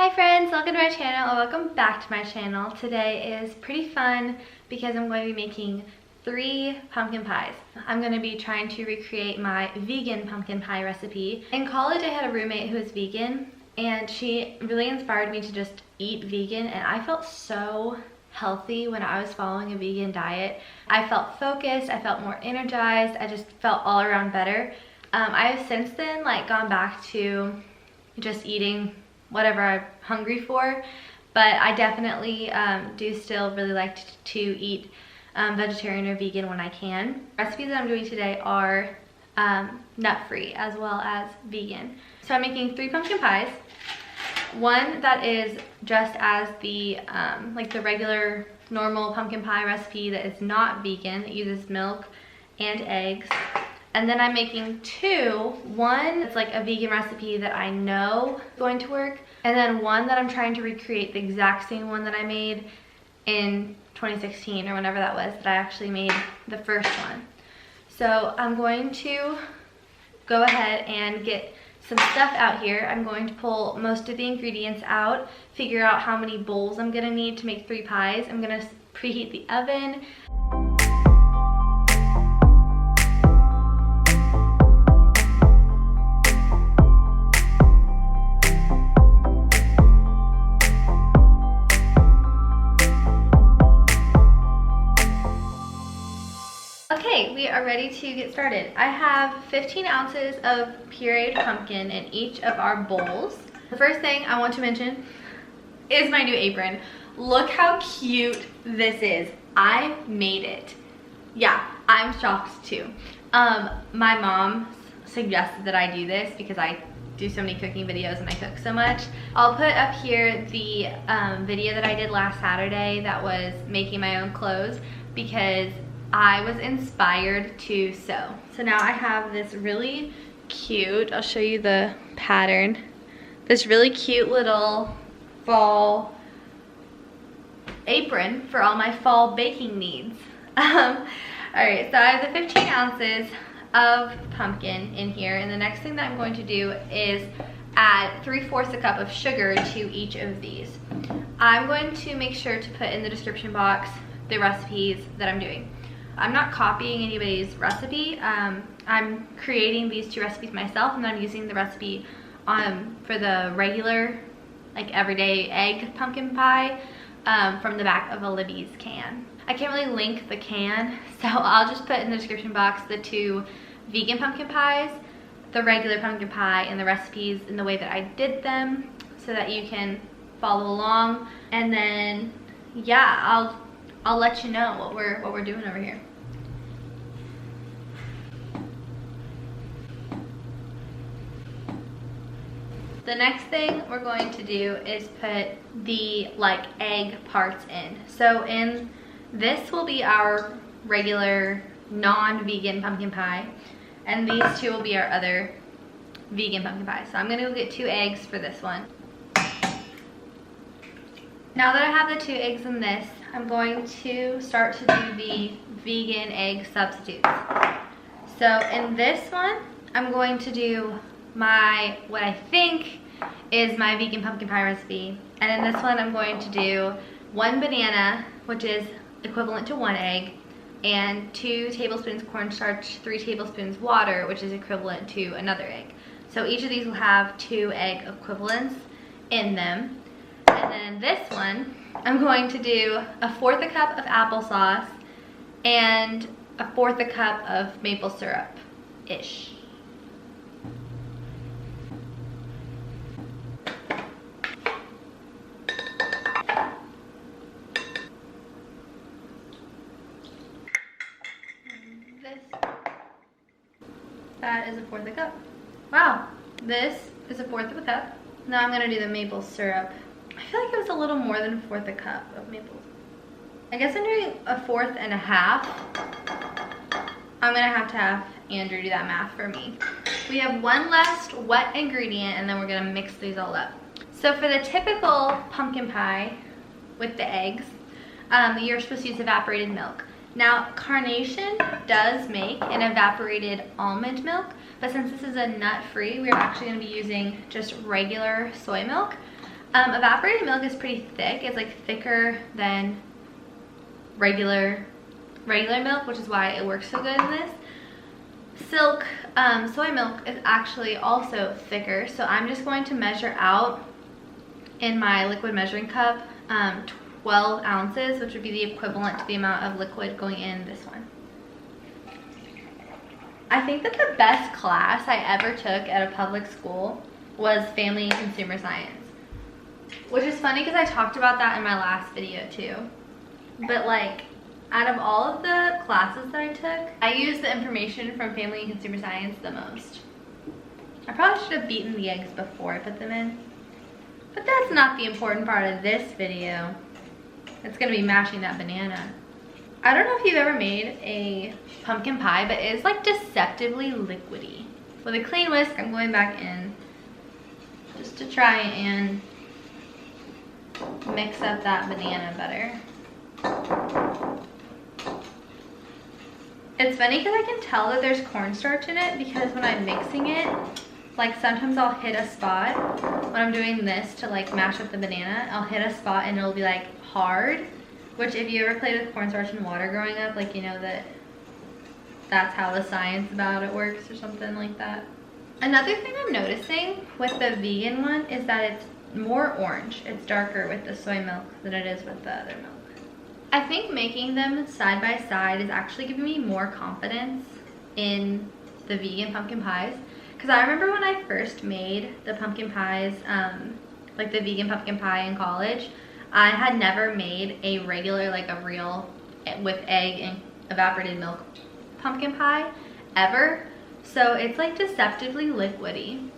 Hi friends, welcome to my channel, or welcome back to my channel. Today is pretty fun because I'm going to be making 3 pumpkin pies. I'm going to be trying to recreate my vegan pumpkin pie recipe. In college I had a roommate who was vegan and she really inspired me to just eat vegan, and I felt so healthy when I was following a vegan diet. I felt focused, I felt more energized, I just felt all around better. I have since then gone back to just eating whatever I'm hungry for, but I definitely do still really like to eat vegetarian or vegan when I can. Recipes that I'm doing today are nut-free as well as vegan. So I'm making 3 pumpkin pies. One that is just as the the regular normal pumpkin pie recipe that is not vegan. It uses milk and eggs. And then I'm making 2. One that's like a vegan recipe that I know is going to work, and then one that I'm trying to recreate the exact same one that I made in 2016 or whenever that was, that I actually made the first one. So I'm going to go ahead and get some stuff out here. I'm going to pull most of the ingredients out, figure out how many bowls I'm gonna need to make 3 pies. I'm gonna preheat the oven. Okay, we are ready to get started. I have 15 ounces of pureed pumpkin in each of our bowls. The first thing I want to mention is my new apron. Look how cute this is. I made it. Yeah, I'm shocked too. My mom suggested that I do this because I do so many cooking videos and I cook so much. I'll put up here the video that I did last Saturday that was making my own clothes because I was inspired to sew. So now I have this really cute, I'll show you the pattern, this really cute little fall apron for all my fall baking needs. Alright, so I have the 15 ounces of pumpkin in here, and the next thing that I'm going to do is add 3/4 a cup of sugar to each of these. I'm going to make sure to put in the description box the recipes that I'm doing. I'm not copying anybody's recipe. I'm creating these 2 recipes myself, and I'm using the recipe for the regular, everyday egg pumpkin pie from the back of a Libby's can. I can't really link the can, so I'll just put in the description box the 2 vegan pumpkin pies, the regular pumpkin pie, and the recipes in the way that I did them so that you can follow along. And then, yeah, I'll let you know what we're doing over here. The next thing we're going to do is put the egg parts in. So in this will be our regular non-vegan pumpkin pie, and these 2 will be our other vegan pumpkin pie. So I'm gonna go get 2 eggs for this one. Now that I have the 2 eggs in this, I'm going to start to do the vegan egg substitutes. So in this one, I'm going to do what I think is my vegan pumpkin pie recipe. And in this one, I'm going to do 1 banana, which is equivalent to 1 egg, and 2 tablespoons cornstarch, 3 tablespoons water, which is equivalent to another egg. So each of these will have 2 egg equivalents in them. And then in this one, I'm going to do 1/4 a cup of applesauce and 1/4 a cup of maple syrup-ish. That is 1/4 a cup. Wow, this is 1/4 of a cup. Now I'm gonna do the maple syrup. I feel like it was a little more than 1/4 a cup of maple. I guess I'm doing 1/4 and a half. I'm gonna have to have Andrew do that math for me. We have one last wet ingredient, and then we're gonna mix these all up. So for the typical pumpkin pie with the eggs, you're supposed to use evaporated milk. Now, Carnation does make an evaporated almond milk, but since this is a nut-free, we're actually going to be using just regular soy milk. Evaporated milk is pretty thick. It's like thicker than regular milk, which is why it works so good in this. Silk soy milk is actually also thicker, so I'm just going to measure out in my liquid measuring cup 12 ounces, which would be the equivalent to the amount of liquid going in this one. I think that the best class I ever took at a public school was Family and Consumer Science, which is funny because I talked about that in my last video too. But like, out of all of the classes that I took, I used the information from Family and Consumer Science the most. I probably should have beaten the eggs before I put them in, but that's not the important part of this video. It's gonna be mashing that banana. I don't know if you've ever made a pumpkin pie, but it's like deceptively liquidy. With a clean whisk, I'm going back in just to try and mix up that banana butter. It's funny because I can tell that there's cornstarch in it, because when I'm mixing it, like sometimes I'll hit a spot when I'm doing this to like mash up the banana. I'll hit a spot and it'll be like hard, which if you ever played with cornstarch and water growing up, like you know that's how the science about it works or something like that. Another thing I'm noticing with the vegan one is that it's more orange. It's darker with the soy milk than it is with the other milk. I think making them side by side is actually giving me more confidence in the vegan pumpkin pies. Because I remember when I first made the pumpkin pies, like the vegan pumpkin pie in college, I had never made a regular, like a real with egg and evaporated milk pumpkin pie ever. So it's like deceptively liquidy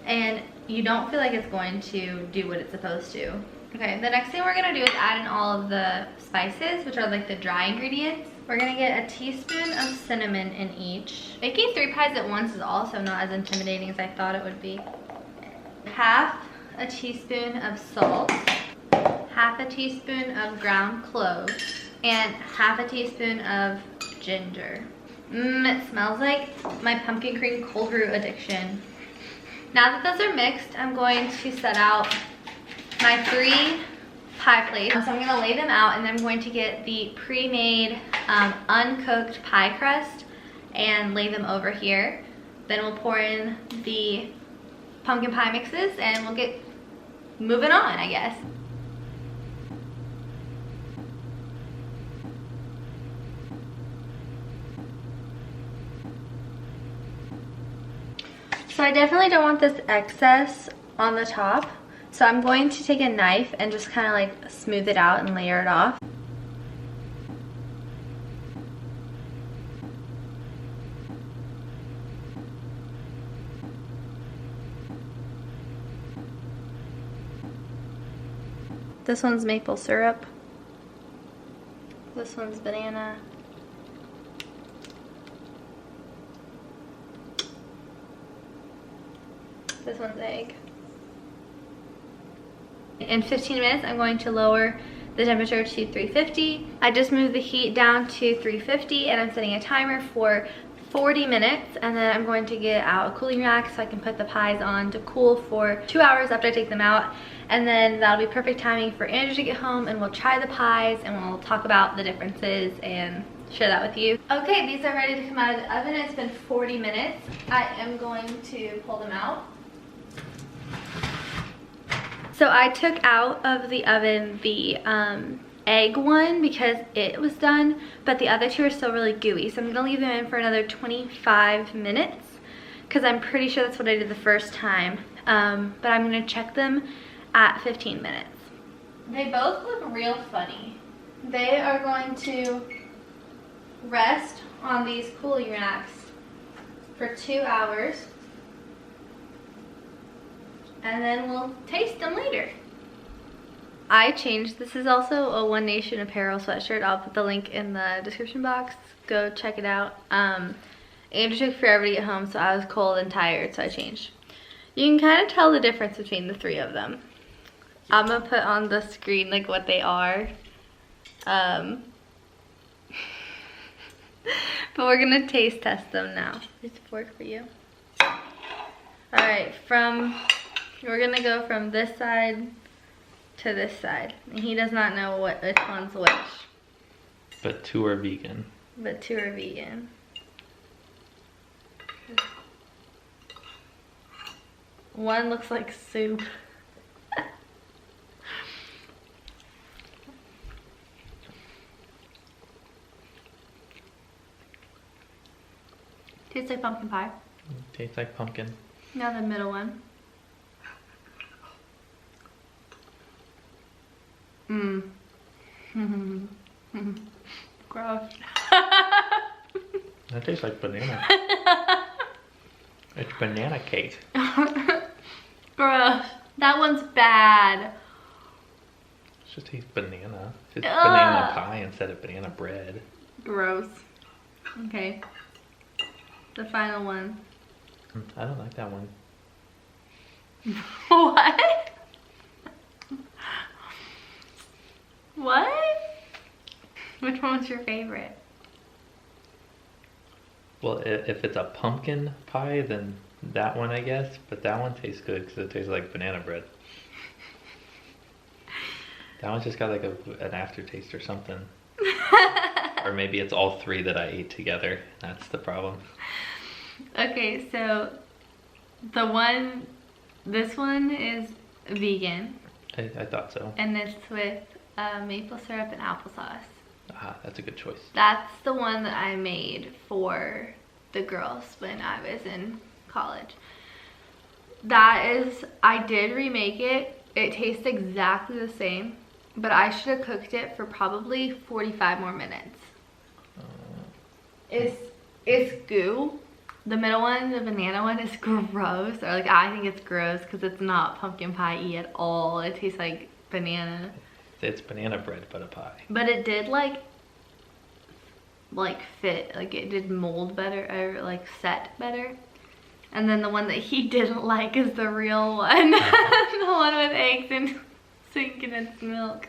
and you don't feel like it's going to do what it's supposed to. Okay, the next thing we're gonna do is add in all of the spices, which are like the dry ingredients. We're gonna get a teaspoon of cinnamon in each. Making 3 pies at once is also not as intimidating as I thought it would be. Half a teaspoon of salt, half a teaspoon of ground cloves, and half a teaspoon of ginger. It smells like my pumpkin cream cold brew addiction. Now that those are mixed, I'm going to set out my 3 pie plates. So I'm gonna lay them out, and then I'm going to get the pre-made uncooked pie crust and lay them over here. Then we'll pour in the pumpkin pie mixes and we'll get moving on, I guess. So I definitely don't want this excess on the top. So I'm going to take a knife and just kind of like smooth it out and layer it off. This one's maple syrup. This one's banana. This one's egg. In 15 minutes, I'm going to lower the temperature to 350. I just moved the heat down to 350 and I'm setting a timer for 40 minutes, and then I'm going to get out a cooling rack so I can put the pies on to cool for 2 hours after I take them out, and then that'll be perfect timing for Andrew to get home and we'll try the pies and we'll talk about the differences and share that with you. Okay, these are ready to come out of the oven. It's been 40 minutes. I am going to pull them out. So I took out of the oven the egg one because it was done, but the other 2 are still really gooey. So I'm gonna leave them in for another 25 minutes because I'm pretty sure that's what I did the first time. But I'm gonna check them at 15 minutes. They both look real funny. They are going to rest on these cooling racks for 2 hours. And then we'll taste them later. I changed, this is also a One Nation apparel sweatshirt. I'll put the link in the description box. Go check it out. Andrew took forever to get home, so I was cold and tired, so I changed. You can kind of tell the difference between the 3 of them. I'm gonna put on the screen like what they are. But we're gonna taste test them now. Here's a fork for you. Alright, we're gonna go from this side to this side. And he does not know which one's which. But 2 are vegan. But 2 are vegan. One looks like soup. Tastes like pumpkin pie. Tastes like pumpkin. Now the middle one. Mmm. Gross. That tastes like banana. It's banana cake. Gross. That one's bad. It just tastes banana. It's banana pie instead of banana bread. Gross. Okay. The final one. I don't like that one. What? What? Which one was your favorite? Well, if it's a pumpkin pie, then that one, I guess. But that one tastes good because it tastes like banana bread. That one's just got like an aftertaste or something. Or maybe it's all 3 that I ate together. That's the problem. Okay, so this one is vegan. I thought so. And it's with maple syrup and applesauce. Ah, that's a good choice. That's the one that I made for the girls when I was in college. I did remake it. It tastes exactly the same, but I should have cooked it for probably 45 more minutes. It's goo. The middle one, the banana one, is gross. Or like, I think it's gross because it's not pumpkin pie-y at all. It tastes like banana. It's banana bread but a pie. But it did like fit, like it did mold better, or like set better. And then the one that he didn't like is the real one. The one with eggs and sweet condensed milk.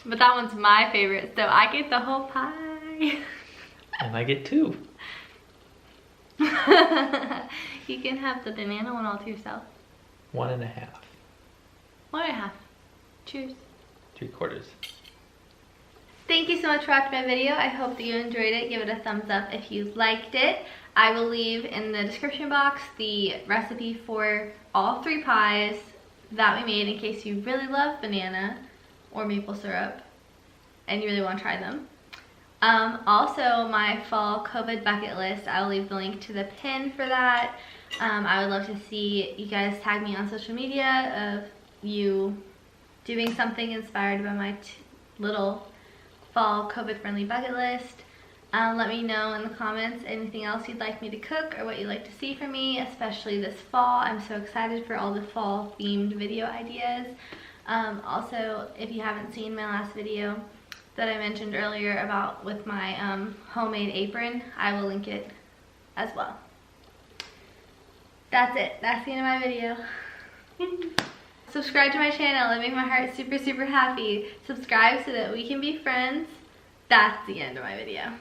But that one's my favorite, so I get the whole pie. And I get 2. You can have the banana one all to yourself. 1.5. 1.5. Cheers. 3/4. Thank you so much for watching my video. I hope that you enjoyed it. Give it a thumbs up if you liked it. I will leave in the description box the recipe for all 3 pies that we made in case you really love banana or maple syrup and you really want to try them. Also, my fall COVID bucket list, I'll leave the link to the pin for that. I would love to see you guys tag me on social media of you doing something inspired by my little fall COVID friendly bucket list. Let me know in the comments anything else you'd like me to cook or what you'd like to see from me, especially this fall. I'm so excited for all the fall themed video ideas. Also, if you haven't seen my last video that I mentioned earlier about with my homemade apron, I will link it as well. That's it. That's the end of my video. Subscribe to my channel. It makes my heart super, super happy. Subscribe so that we can be friends. That's the end of my video.